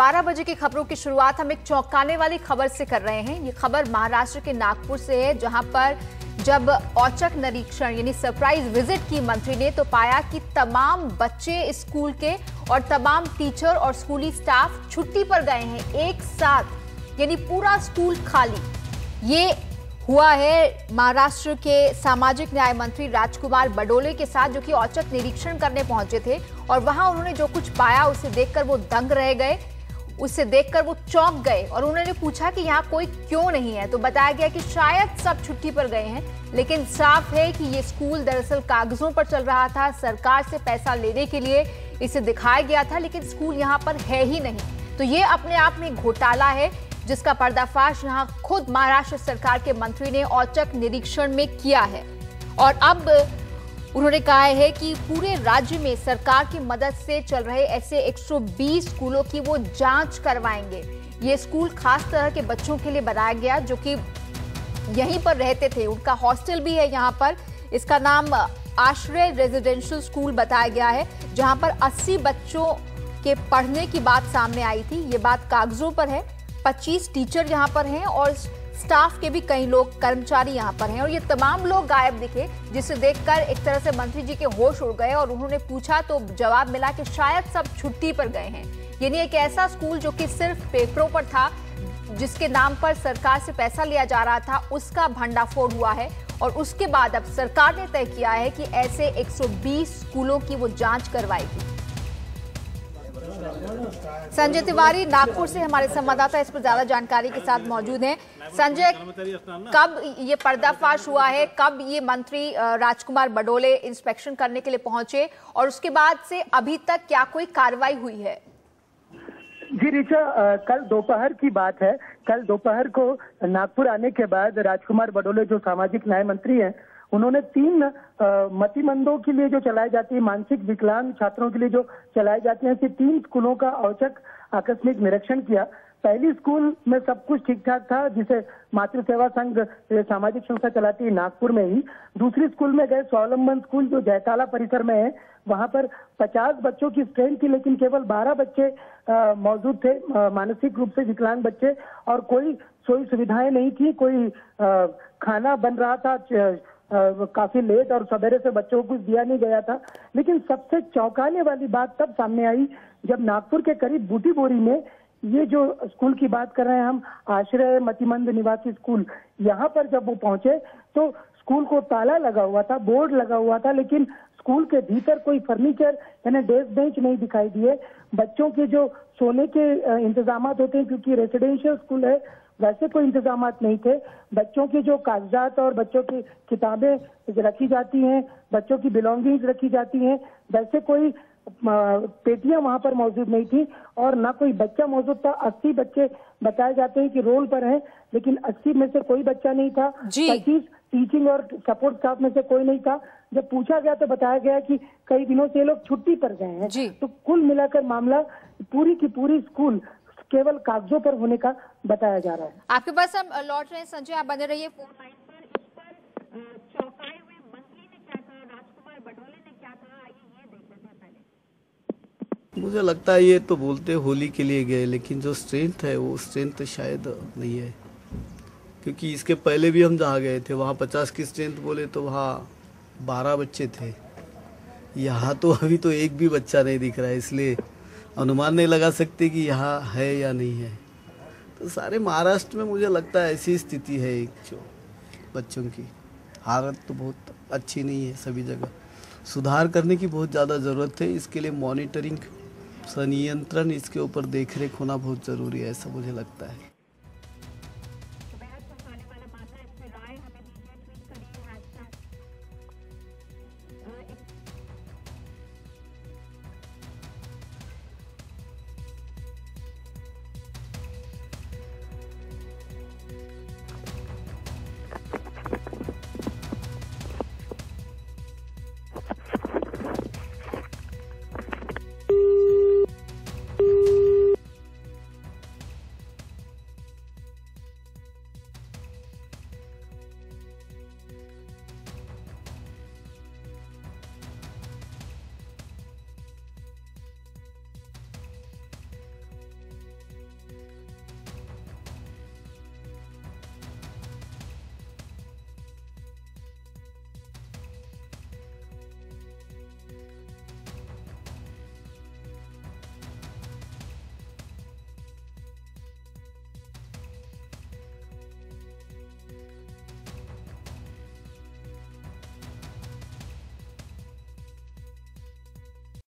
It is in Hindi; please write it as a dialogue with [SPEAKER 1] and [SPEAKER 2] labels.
[SPEAKER 1] 12 बजे की खबरों की शुरुआत हम एक चौंकाने वाली खबर से कर रहे हैं। ये खबर महाराष्ट्र के नागपुर से है, जहां पर जब औचक निरीक्षण यानी सरप्राइज विजिट की मंत्री ने तो पाया कि तमाम बच्चे स्कूल के और तमाम टीचर और स्कूली स्टाफ छुट्टी पर गए हैं एक साथ, यानी पूरा स्कूल खाली। ये हुआ है महाराष्ट्र के सामाजिक न्याय मंत्री राजकुमार बडोले के साथ, जो कि औचक निरीक्षण करने पहुंचे थे और वहां उन्होंने जो कुछ पाया उसे देखकर वो दंग रह गए, उसे देखकर वो चौंक गए और उन्होंने पूछा कि यहाँ कोई क्यों नहीं है। तो बताया गया कि शायद सब छुट्टी पर गए हैं, लेकिन साफ है कि ये स्कूल दरअसल कागजों पर चल रहा था। सरकार से पैसा लेने के लिए इसे दिखाया गया था, लेकिन स्कूल यहाँ पर है ही नहीं। तो ये अपने आप में घोटाला है, जिसका पर्दाफाश यहां खुद महाराष्ट्र सरकार के मंत्री ने औचक निरीक्षण में किया है। और अब उन्होंने कहा है कि पूरे राज्य में सरकार की मदद से चल रहे ऐसे 120 स्कूलों की वो जांच करवाएंगे। ये स्कूल खास तरह के बच्चों के लिए बनाया गया जो कि यहीं पर रहते थे, उनका हॉस्टल भी है यहाँ पर। इसका नाम आश्रय रेजिडेंशियल स्कूल बताया गया है, जहां पर 80 बच्चों के पढ़ने की बात सामने आई थी। ये बात कागजों पर है। 25 टीचर यहाँ पर हैं और स्टाफ के भी कई लोग कर्मचारी यहाँ पर हैं और ये तमाम लोग गायब दिखे, जिसे देखकर एक तरह से मंत्री जी के होश उड़ गए और उन्होंने पूछा तो जवाब मिला कि शायद सब छुट्टी पर गए हैं। यानी एक ऐसा स्कूल जो कि सिर्फ पेपरों पर था, जिसके नाम पर सरकार से पैसा लिया जा रहा था, उसका भंडाफोड़ हुआ है और उसके बाद अब सरकार ने तय किया है कि ऐसे 120 स्कूलों की वो जांच करवाएगी। संजय तिवारी नागपुर से हमारे संवाददाता इस पर ज्यादा जानकारी के साथ मौजूद हैं। संजय, कब ये पर्दाफाश हुआ है, कब ये मंत्री राजकुमार बडोले इंस्पेक्शन करने के लिए पहुंचे और उसके बाद से अभी तक क्या कोई कार्रवाई हुई है?
[SPEAKER 2] जी रिचा, कल दोपहर की बात है। कल दोपहर को नागपुर आने के बाद राजकुमार बडोले जो सामाजिक न्याय मंत्री हैं, उन्होंने 3 मतिमंदों के लिए जो चलाई जाती है, मानसिक विकलांग छात्रों के लिए जो चलाई जाती है, ऐसे 3 स्कूलों का औचक आकस्मिक निरीक्षण किया। पहली स्कूल में सब कुछ ठीक ठाक था, जिसे मातृ सेवा संघ सामाजिक संस्था चलाती है नागपुर में ही। दूसरी स्कूल में गए, स्वावलंबन स्कूल जो जयताला परिसर में है, वहां पर 50 बच्चों की स्ट्रेंथ थी, लेकिन केवल 12 बच्चे मौजूद थे, मानसिक रूप से विकलांग बच्चे, और कोई सुविधाएं नहीं थी। कोई खाना बन रहा था काफी लेट और सवेरे से बच्चों को कुछ दिया नहीं गया था। लेकिन सबसे चौंकाने वाली बात तब सामने आई जब नागपुर के करीब बूटी बोरी में, ये जो स्कूल की बात कर रहे हैं हम, आश्रय मतिमंद निवासी स्कूल, यहाँ पर जब वो पहुंचे तो स्कूल को ताला लगा हुआ था, बोर्ड लगा हुआ था, लेकिन स्कूल के भीतर कोई फर्नीचर यानी डेस्क बेंच नहीं दिखाई दिए। बच्चों के जो सोने के इंतजाम होते हैं, क्योंकि रेसिडेंशियल स्कूल है, वैसे कोई इंतजाम नहीं थे। बच्चों के जो कागजात और बच्चों की किताबें रखी जाती हैं, बच्चों की बिलोंगिंग्स रखी जाती हैं, वैसे कोई पेटियां वहां पर मौजूद नहीं थी और ना कोई बच्चा मौजूद था। 80 बच्चे बताए जाते हैं कि रोल पर हैं, लेकिन 80 में से कोई बच्चा नहीं था। 25 टीचिंग और सपोर्ट स्टाफ में से कोई नहीं था। जब पूछा गया तो बताया गया कि कई दिनों से ये लोग छुट्टी पर गए हैं। तो कुल मिलाकर मामला पूरी की पूरी स्कूल केवल कागजों पर होने का बताया जा रहा है।
[SPEAKER 1] आपके पास हम लौट रहे हैं संजय, आप बने रहिए फोन लाइन पर। इस पर चौंकाए हुए मंत्री ने क्या कहा, राजकुमार बडोले ने क्या कहा, आइए ये देख लेते हैं पहले।
[SPEAKER 3] मुझे लगता है ये तो बोलते होली के लिए गए, लेकिन जो स्ट्रेंथ है वो स्ट्रेंथ शायद नहीं है, क्योंकि इसके पहले भी हम जहाँ गए थे वहाँ 50 की स्ट्रेंथ बोले तो वहाँ 12 बच्चे थे। यहाँ तो अभी तो एक भी बच्चा नहीं दिख रहा है, इसलिए अनुमान नहीं लगा सकते कि यहाँ है या नहीं है। तो सारे महाराष्ट्र में मुझे लगता है ऐसी स्थिति है, एक जो बच्चों की हालत तो बहुत अच्छी नहीं है। सभी जगह सुधार करने की बहुत ज़्यादा ज़रूरत है। इसके लिए मॉनिटरिंग, संनियंत्रण, इसके ऊपर देखरेख होना बहुत ज़रूरी है, ऐसा मुझे लगता है।